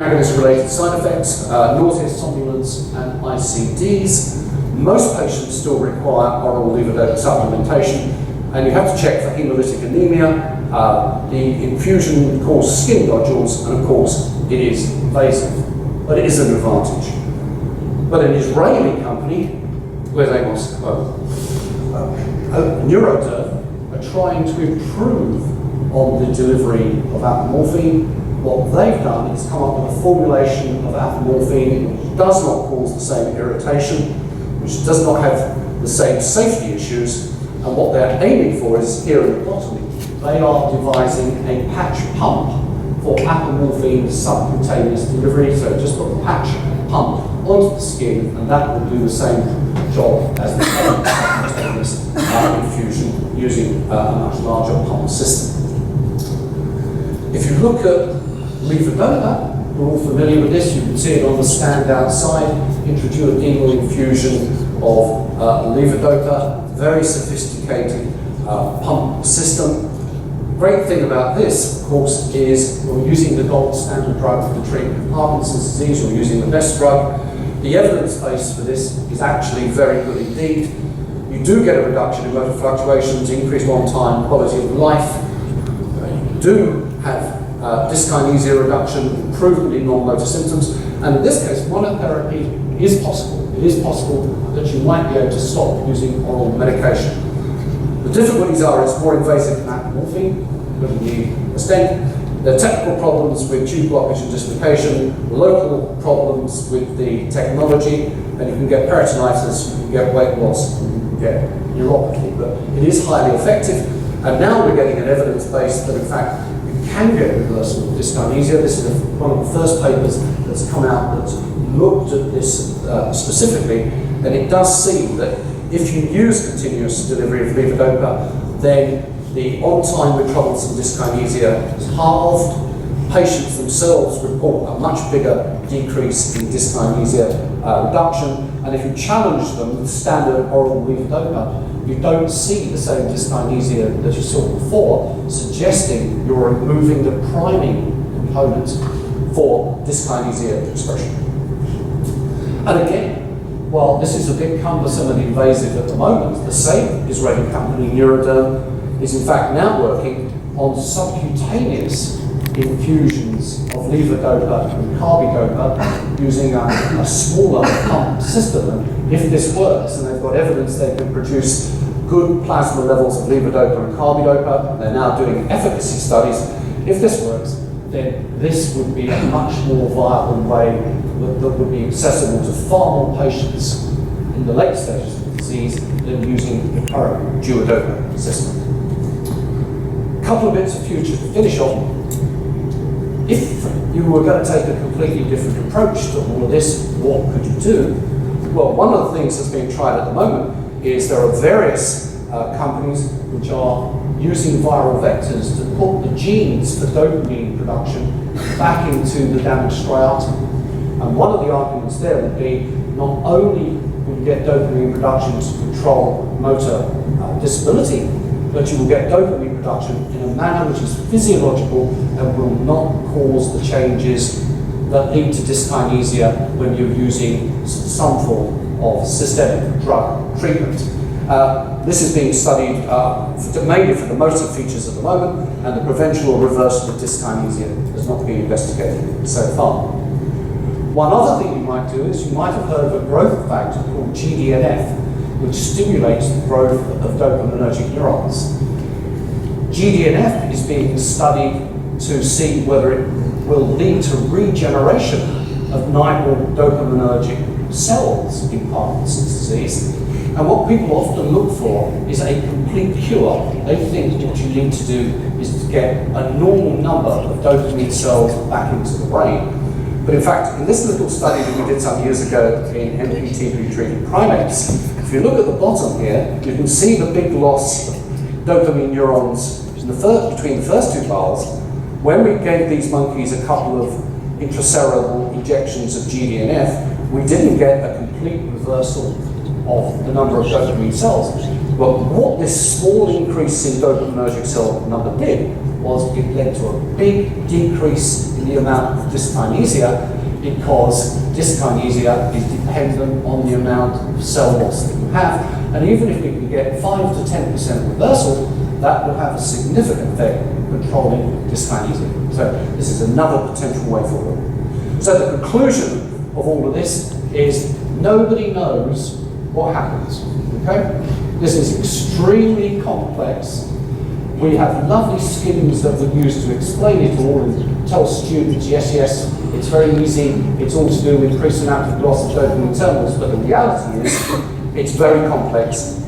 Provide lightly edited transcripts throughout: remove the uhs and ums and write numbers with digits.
agonist-related side effects, nausea, somnolence, and ICDs. Most patients still require oral levodopa supplementation, and you have to check for hemolytic anemia. The infusion causes skin nodules, and of course, it is invasive, but it is an advantage. But an Israeli company, where they must Neuroderm, are trying to improve on the delivery of apomorphine. What they've done is come up with a formulation of apomorphine which does not cause the same irritation, which does not have the same safety issues, and what they're aiming for is here at the bottom. They are devising a patch pump for apomorphine subcutaneous delivery, so just put the patch pump onto the skin, and that will do the same job as the subcutaneous infusion using a much larger pump system. If you look at levodopa, we're all familiar with this, you can see it on the stand outside, intraduodenal infusion of levodopa, very sophisticated pump system. Great thing about this, of course, is you're using the gold standard drug for the treatment of Parkinson's disease, you're using the best drug. The evidence base for this is actually very good indeed. You do get a reduction in motor fluctuations, increased on-time quality of life. You do have dyskinesia reduction, improvement in non-motor symptoms, and in this case, monotherapy is possible. It is possible that you might be able to stop using oral medication. The difficulties are it's more invasive than apomorphine, but you need a stent. There are technical problems with tube blockage and dislocation, local problems with the technology, and you can get peritonitis, you can get weight loss, and you can get neuropathy, but it is highly effective. And now we're getting an evidence base that in fact you can get reversal of dyskinesia. This is one of the first papers that's come out that's looked at this specifically, and it does seem that if you use continuous delivery of levodopa, then the on-time with troublesome dyskinesia is halved. Patients themselves report a much bigger decrease in dyskinesia reduction, and if you challenge them with standard oral levodopa, you don't see the same dyskinesia that you saw before, suggesting you're removing the priming component for dyskinesia expression. And again, while this is a bit cumbersome and invasive at the moment, the same Israeli company, Neuroderm, is in fact now working on subcutaneous infusions of levodopa and carbidopa using a smaller pump system. And if this works, and they've got evidence they can produce good plasma levels of levodopa and carbidopa, they're now doing efficacy studies. If this works, then this would be a much more viable way that would be accessible to far more patients in the late stages of the disease than using the current duodopa system. A couple of bits of future to finish on. If you were going to take a completely different approach to all of this, what could you do? Well, one of the things that's being tried at the moment is there are various companies which are using viral vectors to put the genes for dopamine production back into the damaged striatum. And one of the arguments there would be not only will you get dopamine production to control motor disability, but you will get dopamine production in a manner which is physiological and will not cause the changes that lead to dyskinesia when you're using some form of systemic drug treatment. This is being studied mainly for the motor features at the moment, and the prevention or reversal of dyskinesia has not been investigated so far. One other thing you might do is you might have heard of a growth factor called GDNF, which stimulates the growth of dopaminergic neurons. GDNF is being studied to see whether it will lead to regeneration of nigral dopaminergic cells in Parkinson's disease. And what people often look for is a complete cure. They think what you need to do is to get a normal number of dopamine cells back into the brain. But in fact, in this little study that we did some years ago in MPTP-treated primates, if you look at the bottom here, you can see the big loss of dopamine neurons between the first two bars. When we gave these monkeys a couple of intracerebral injections of GDNF, we didn't get a complete reversal of the number of dopamine cells. But what this small increase in dopaminergic cell number did was it led to a big decrease in the amount of dyskinesia, because dyskinesia is dependent on the amount of cell loss that you have. And even if we can get 5 to 10% reversal, that will have a significant effect in controlling dyskinesia. So this is another potential way forward. So the conclusion of all of this is nobody knows what happens. Okay? This is extremely complex. We have lovely schemes that we use to explain it all and tell students, yes, it's very easy, it's all to do with presynaptic loss of dopamine terminals, but the reality is it's very complex.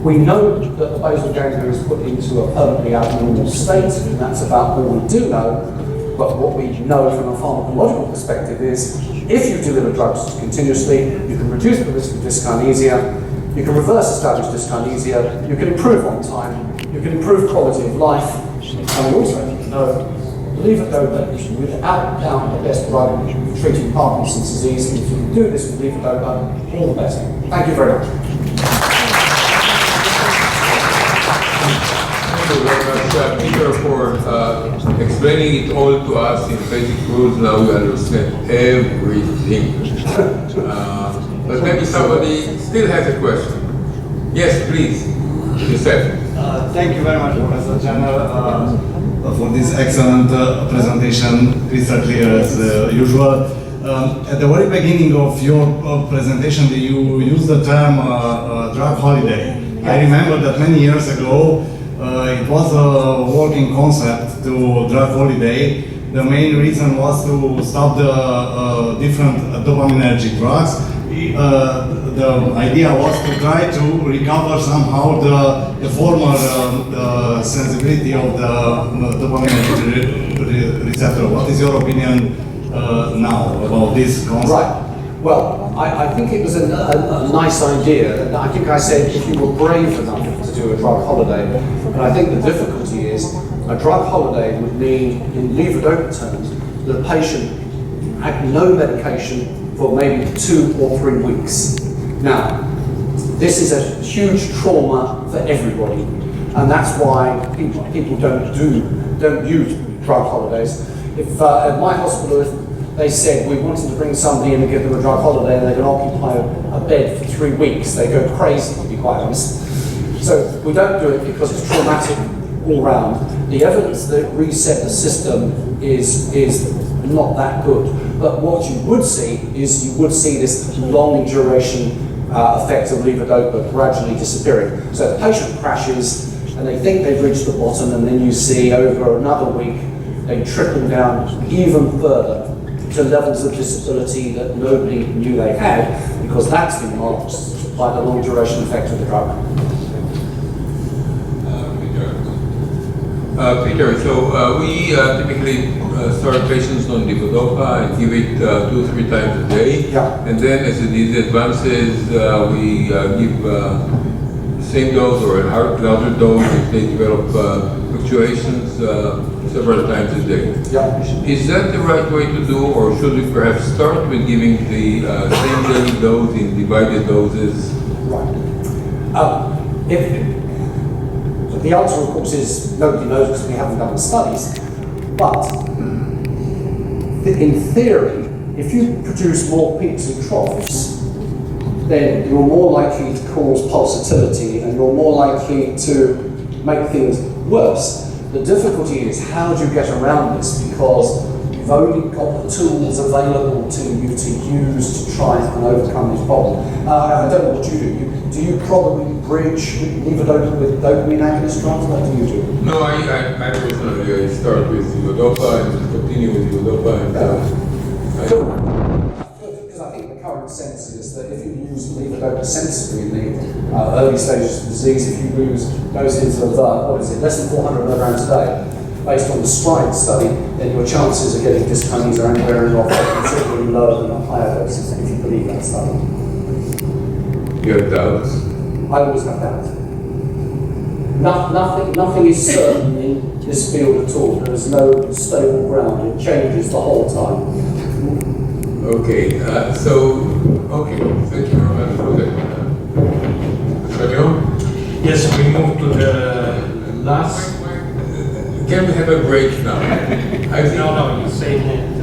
We know that the basal ganglia is put into a permanently abnormal state, and that's about all we do know. But what we know from a pharmacological perspective is if you deliver drugs continuously, you can reduce the risk of dyskinesia, you can reverse established dyskinesia, you can improve on time, you can improve quality of life, and we also know levodopa is without doubt the best drug for treating Parkinson's disease. And if you can do this with levodopa, all the better. Thank you very much. Thank you very much, Peter, for explaining it all to us in basic rules. Now we understand everything. But maybe somebody still has a question. Yes, please. Yusef. Thank you very much, Professor General, for this excellent presentation, crystal clear as usual. At the very beginning of your presentation, you used the term drug holiday. I remember that many years ago, it was a working concept to drug holiday. The main reason was to stop the different dopaminergic drugs. The idea was to try to recover somehow the former sensibility of the dopaminergic receptor. What is your opinion now about this concept? Right. Well, I think it was a nice idea. I think I said if you were brave enough to do a drug holiday, and I think the difficulty is a drug holiday would mean, in levodopa terms, that a patient had no medication for maybe 2 or 3 weeks. Now, this is a huge trauma for everybody, and that's why people don't use drug holidays. If at my hospital, if they said we wanted to bring somebody in and give them a drug holiday and they're going to occupy a bed for 3 weeks, they go crazy, to be quite honest. So we don't do it because it's traumatic all round. The evidence that reset the system is not that good. But what you would see is you would see this long duration effect of levodopa gradually disappearing. So the patient crashes and they think they've reached the bottom, and then you see over another week they trickle down even further to levels of disability that nobody knew they had, because that's been masked by the long duration effect of the drug. Peter, so we typically start patients on levodopa and give it 2 or 3 times a day. Yeah. And then as the disease advances, we give the same dose or a larger dose if they develop fluctuations several times a day. Yeah. Is that the right way to do, or should we perhaps start with giving the same daily dose in divided doses? Right. The answer, of course, is nobody knows because we haven't done the studies. But in theory, if you produce more peaks and troughs, then you're more likely to cause pulsatility and you're more likely to make things worse. The difficulty is how do you get around this, because you've only got the tools available to you to use to try and overcome this problem. I don't know what you do. Do you probably bridge levodopa with dopamine agonist drugs? What do you do? No, I personally start with levodopa and continue with levodopa. Because I think the current sense is that if you use levodopa sensibly in the early stages of the disease, if you lose doses of, less than 400 milligrams a day, based on the STRIDE study, then your chances of getting dyskinesia are anywhere in off considerably lower than a higher doses, if you believe that study. You have doubts? I always have doubts. Nothing is certain in this field at all. There is no stable ground. It changes the whole time. Okay, thank you very much for that. Yes, we move to the last can we have a break now? I think No, you stay in.